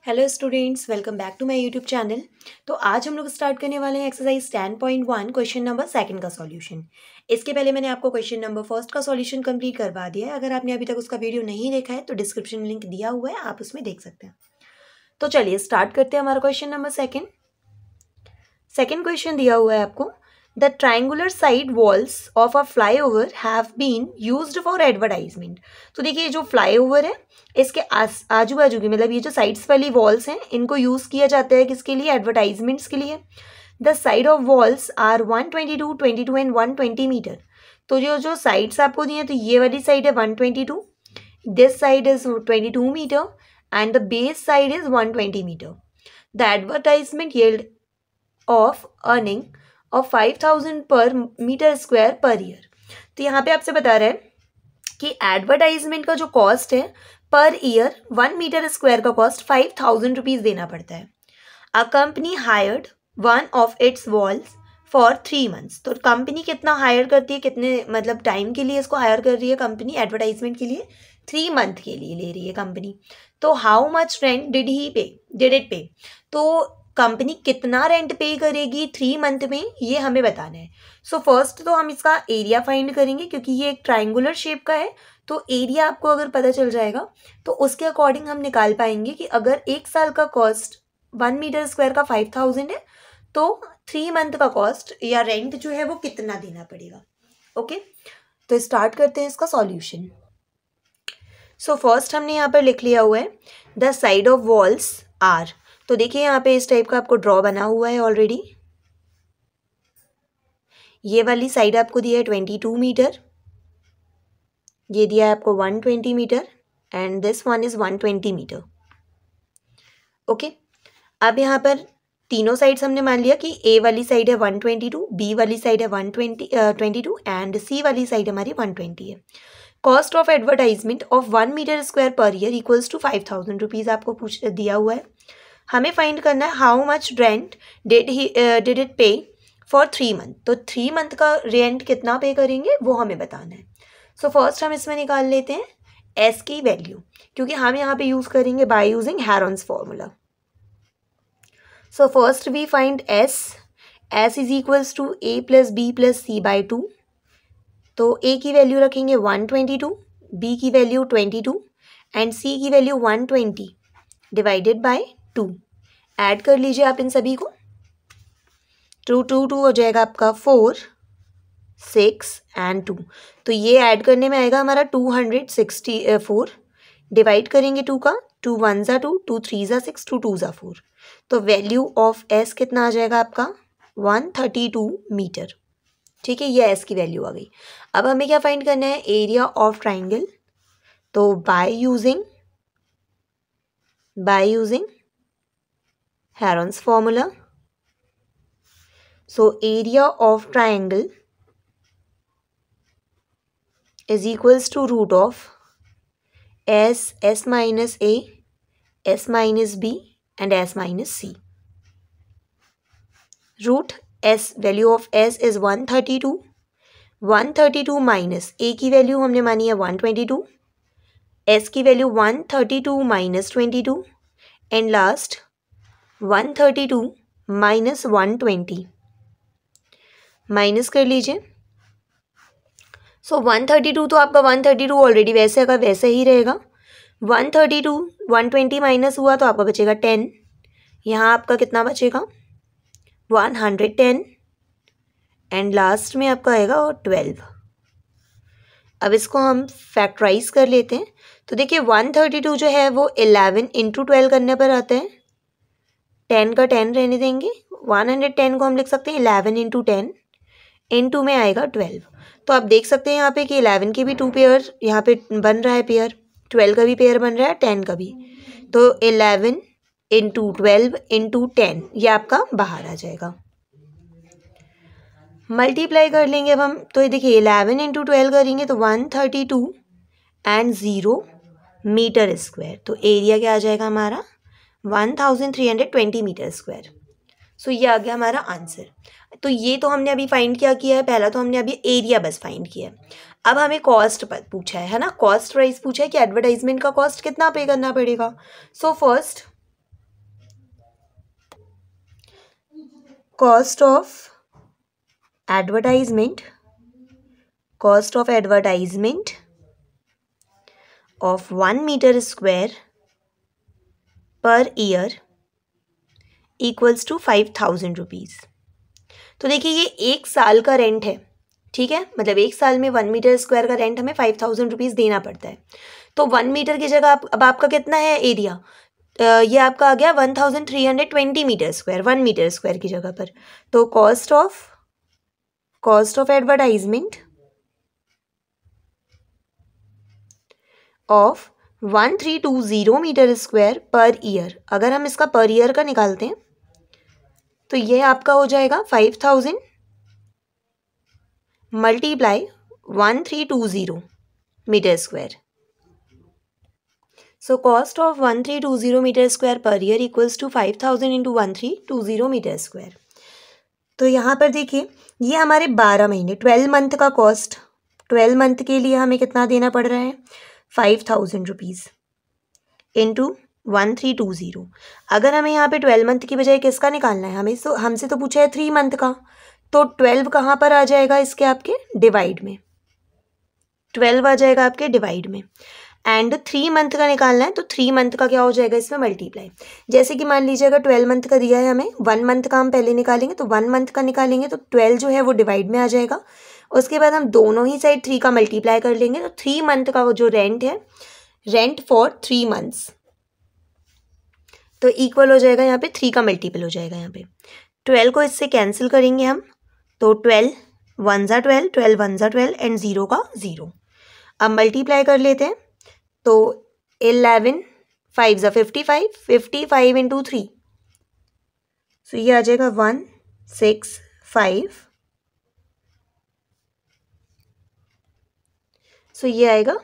Hello students, welcome back to my YouTube channel. तो आज हम लोग स्टार्ट करने वाले हैं एक्सरसाइज 10.1 क्वेश्चन नंबर सेकंड का सॉल्यूशन। इसके पहले मैंने आपको क्वेश्चन नंबर फर्स्ट का सॉल्यूशन कंप्लीट करवा दिया है। अगर आपने अभी तक उसका वीडियो नहीं देखा है तो डिस्क्रिप्शन में लिंक दिया हुआ है, आप उसमें देख सकते हैं। तो चलिए स्टार्ट करते हैं हमारा क्वेश्चन नंबर सेकंड क्वेश्चन दिया हुआ है आपको। The triangular side walls of a flyover have been used for advertisement. तो देखिए जो फ्लाईओवर है इसके आजू बाजू की मतलब ये जो साइड्स वाली वॉल्स हैं इनको यूज़ किया जाता है किसके लिए? एडवर्टाइजमेंट्स के लिए। The side of walls are 122, 22 and 120 metre. तो जो साइड्स आपको दी हैं तो ये वाली साइड है 122, this side is 22 metre and the base side is 120 metre. The advertisement yield of earning of 5000 per metre square per year. तो यहाँ पे आपसे बता रहा है कि एडवर्टाइजमेंट का जो कॉस्ट है पर ईयर 1 मीटर स्क्वायर का कॉस्ट 5000 रुपीज़ देना पड़ता है। A company hired one of its walls for 3 months. तो कंपनी कितना हायर करती है, कितने मतलब टाइम के लिए इसको हायर कर रही है कंपनी एडवर्टाइजमेंट के लिए? 3 मंथ के लिए ले रही है कंपनी। तो how much rent did it पे? तो कंपनी कितना रेंट पे करेगी 3 मंथ में, ये हमें बताना है। सो फर्स्ट तो हम इसका एरिया फाइंड करेंगे क्योंकि ये एक ट्राइंगुलर शेप का है। तो एरिया आपको अगर पता चल जाएगा तो उसके अकॉर्डिंग हम निकाल पाएंगे कि अगर 1 साल का कॉस्ट 1 मीटर स्क्वायर का 5000 है तो 3 मंथ का कॉस्ट या रेंट जो है वो कितना देना पड़ेगा। ओके, तो स्टार्ट करते हैं इसका सॉल्यूशन। सो फर्स्ट हमने यहाँ पर लिख लिया हुआ है the side of walls are. तो देखिए यहाँ पे इस टाइप का आपको ड्रॉ बना हुआ है ऑलरेडी। ये वाली साइड आपको दिया है 22 मीटर, ये दिया है आपको 120 metre and this one is 120 metre. Okay, अब यहाँ पर तीनों साइड्स हमने मान लिया कि ए वाली साइड है 122, बी वाली साइड है 122 एंड सी वाली साइड हमारी 120 है। Cost of advertisement of 1 metre square per year equals to 5000 rupees आपको दिया हुआ है। हमें फाइंड करना है how much rent did it pay for 3 month. तो 3 मंथ का रेंट कितना पे करेंगे वो हमें बताना है। सो फर्स्ट हम इसमें निकाल लेते हैं एस की वैल्यू, क्योंकि हम यहाँ पे यूज़ करेंगे by using Heron's formula. So first we find S is equals to A plus B plus C by 2। तो ए की वैल्यू रखेंगे 122, बी की वैल्यू 22 एंड सी की वैल्यू 120 डिवाइडेड बाय 2। ऐड कर लीजिए आप इन सभी को, 2 हो जाएगा आपका 4, 6 एंड 2। तो ये ऐड करने में आएगा हमारा 264। डिवाइड करेंगे 2 का, 2 1 ज़ा 2, 2 3 ज़ा 6, 2 2 ज़ा 4। तो वैल्यू ऑफ एस कितना आ जाएगा आपका 132 मीटर। ठीक है, ये एस की वैल्यू आ गई। अब हमें क्या फाइंड करना है? Area of triangle. तो by using Heron's formula, so area of triangle is equals to root of s minus a, s minus b and s minus c. Root s, value of s is 132, 132 minus a की value हमने मानी है 122, s की value 132 minus 22 and last 132 minus 120 minus कर लीजिए। सो 132 तो आपका 132 already वैसे का वैसे ही रहेगा। 132 120 माइनस हुआ तो आपका बचेगा 10। यहाँ आपका कितना बचेगा 110 एंड लास्ट में आपका आएगा 12। अब इसको हम फैक्टराइज कर लेते हैं। तो देखिए 132 जो है वो 11 इंटू 12 करने पर आता है। 10 का 10 रहने देंगे, 110 को हम लिख सकते हैं 11 इंटू 10, इनटू में आएगा 12। तो आप देख सकते हैं यहाँ पे कि 11 के भी 2 पेयर यहाँ पे बन रहा है पेयर, 12 का भी पेयर बन रहा है, 10 का भी। तो 11 इंटू 12 इंटू 10 ये आपका बाहर आ जाएगा। मल्टीप्लाई कर लेंगे अब हम। तो ये देखिए 11 इंटू 12 करेंगे तो 132 एंड 0 मीटर स्क्वायर। तो एरिया क्या आ जाएगा हमारा 1320 मीटर स्क्वायर। सो ये आ गया हमारा आंसर। तो ये तो हमने अभी फाइंड क्या किया है, पहला तो हमने अभी एरिया बस फाइंड किया है। अब हमें कॉस्ट पर पूछा है ना, कॉस्ट प्राइस पूछा है कि एडवर्टाइजमेंट का कॉस्ट कितना पे करना पड़ेगा। So first cost of advertisement of 1 metre square per year equals to 5,000 rupees. तो देखिए ये 1 साल का रेंट है, ठीक है, मतलब 1 साल में 1 मीटर स्क्वायर का रेंट हमें 5,000 रुपीज़ देना पड़ता है। तो 1 मीटर की जगह अब आपका कितना है एरिया, ये आपका आ गया 1320 मीटर स्क्वायर 1 मीटर स्क्वायर की जगह पर। तो cost of advertisement of 1320 metre square per year, अगर हम इसका पर ईयर का निकालते हैं तो ये आपका हो जाएगा 5,000 multiply 1320 metre square. So cost of 1320 metre square per year equals to 5,000 into 1320 metre square. तो यहाँ पर देखिए ये हमारे 12 महीने 12 मंथ का कॉस्ट, 12 मंथ के लिए हमें कितना देना पड़ रहा है 5,000 रुपीज़ इंटू 1320। अगर हमें यहाँ पे 12 मंथ की बजाय किसका निकालना है, हमसे तो पूछा है 3 मंथ का, तो 12 कहाँ पर आ जाएगा इसके आपके डिवाइड में, 12 आ जाएगा आपके डिवाइड में। एंड 3 मंथ का निकालना है तो 3 मंथ का क्या हो जाएगा इसमें मल्टीप्लाई। जैसे कि मान लीजिए अगर 12 मंथ का दिया है हमें, 1 मंथ का हम पहले निकालेंगे, तो 1 मंथ का निकालेंगे तो 12 जो है वो डिवाइड में आ जाएगा। उसके बाद हम दोनों ही साइड 3 का मल्टीप्लाई कर लेंगे, तो 3 मंथ का जो रेंट है, रेंट फॉर 3 मंथ्स, तो इक्वल हो जाएगा यहाँ पे 3 का मल्टीपल हो जाएगा यहाँ पे। 12 को इससे कैंसिल करेंगे हम, तो 12 1 ज़ा 12, 12 1 ज़ा 12 एंड 0 का 0। अब मल्टीप्लाई कर लेते हैं, तो 11 5 ज़ा 55, 55 इंटू 3, सो ये आ जाएगा 165, सो ये आएगा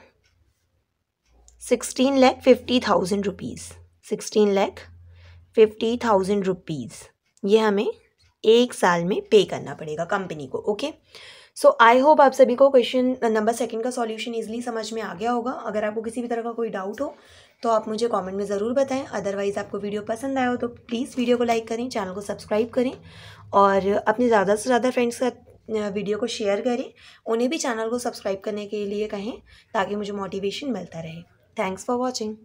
16,50,000 रुपीज़, 16,50,000 रुपीज़ ये हमें 1 साल में पे करना पड़ेगा कंपनी को। ओके, सो आई होप आप सभी को क्वेश्चन नंबर 2 का सॉल्यूशन इजीली समझ में आ गया होगा। अगर आपको किसी भी तरह का कोई डाउट हो तो आप मुझे कमेंट में ज़रूर बताएं। अदरवाइज़ आपको वीडियो पसंद आया हो तो प्लीज़ वीडियो को लाइक करें, चैनल को सब्सक्राइब करें और अपने ज़्यादा से ज़्यादा फ्रेंड्स का वीडियो को शेयर करें, उन्हें भी चैनल को सब्सक्राइब करने के लिए कहें ताकि मुझे मोटिवेशन मिलता रहे। Thanks for watching.